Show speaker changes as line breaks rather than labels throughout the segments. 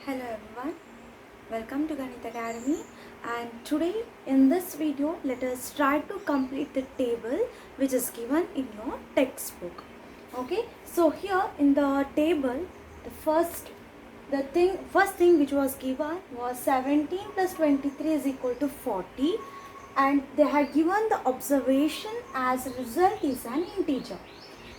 Hello everyone, welcome to Ganit Academy, and today in this video let us try to complete the table which is given in your textbook. Okay, so here in the table the first thing which was given was 17 plus 23 is equal to 40, and they had given the observation as result is an integer.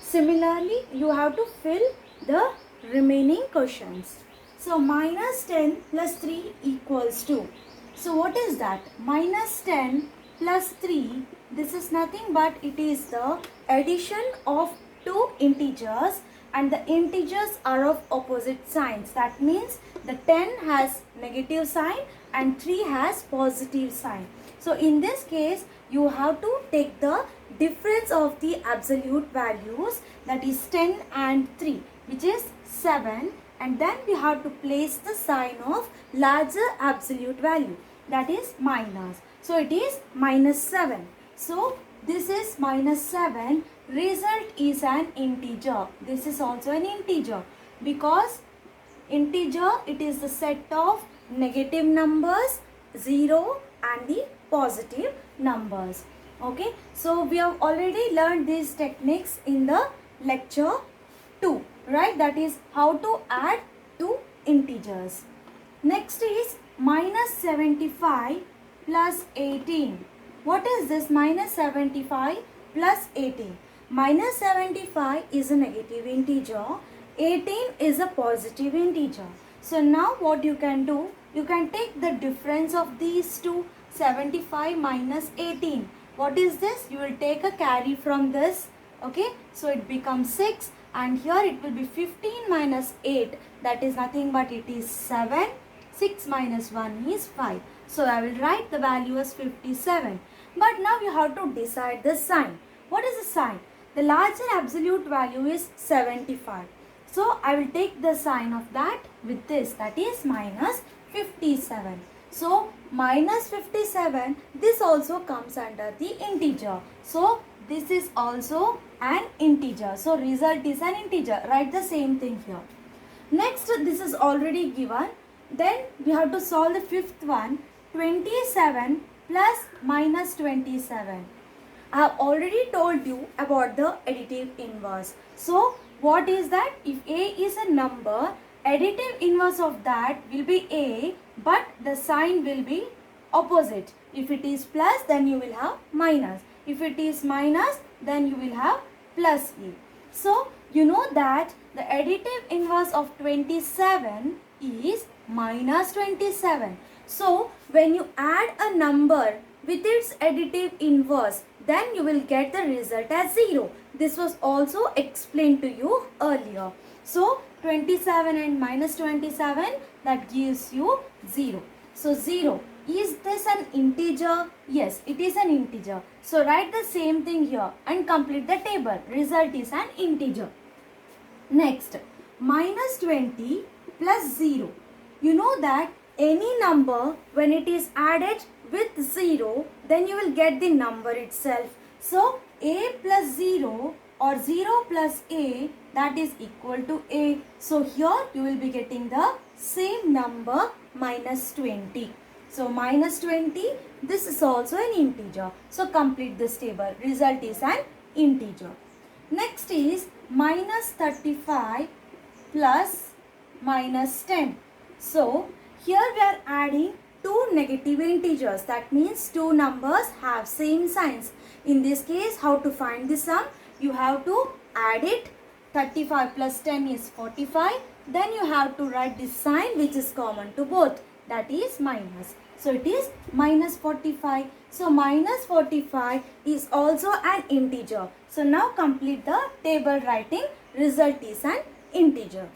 Similarly, you have to fill the remaining questions. So minus 10 plus 3 equals 2. So what is that? Minus 10 plus 3, this is nothing but it is the addition of two integers, and the integers are of opposite signs. That means the 10 has negative sign and 3 has positive sign. So in this case you have to take the difference of the absolute values, that is 10 and 3, which is 7, and then we have to place the sign of larger absolute value, that is minus. So it is minus 7. So this is minus 7. Result is an integer. This is also an integer, because integer, it is the set of negative numbers, 0 and the positive numbers. Okay, so we have already learned these techniques in the lecture 2, right? That is how to add two integers. Next is minus 75 plus 18. What is this minus 75 plus 18? Minus 75 is a negative integer, 18 is a positive integer. So now what you can do, you can take the difference of these two, 75 minus 18. What is this? You will take a carry from this. Okay, so it becomes 6, and here it will be 15 minus 8, that is nothing but it is 7. 6 minus 1 is 5. So I will write the value as 57. But now you have to decide the sign. What is the sign? The larger absolute value is 75. So I will take the sign of that with this, that is minus 57. So minus 57, this also comes under the integer. So this is also an integer. So result is an integer. Write the same thing here. Next, this is already given. Then we have to solve the fifth one. 27 plus minus 27. I have already told you about the additive inverse. So what is that? If A is a number, additive inverse of that will be A, but the sign will be opposite. If it is plus, then you will have minus. If it is minus, then you will have plus A. So you know that the additive inverse of 27 is minus 27. So when you add a number with its additive inverse, then you will get the result as 0. This was also explained to you earlier. So 27 and minus 27, that gives you 0. So 0. Is this an integer? Yes, it is an integer. So write the same thing here and complete the table. Result is an integer. Next, minus 20 plus 0. You know that any number, when it is added with 0, then you will get the number itself. So A plus 0 or 0 plus A, that is equal to A. So here you will be getting the same number, minus 20. So minus 20, this is also an integer. So complete this table. Result is an integer. Next is minus 35 plus minus 10. So here we are adding two negative integers. That means two numbers have same signs. In this case, how to find the sum? You have to add it. 35 plus 10 is 45. Then you have to write this sign which is common to both. That is minus. So it is minus 45. So minus 45 is also an integer. So now complete the table writing. Result is an integer.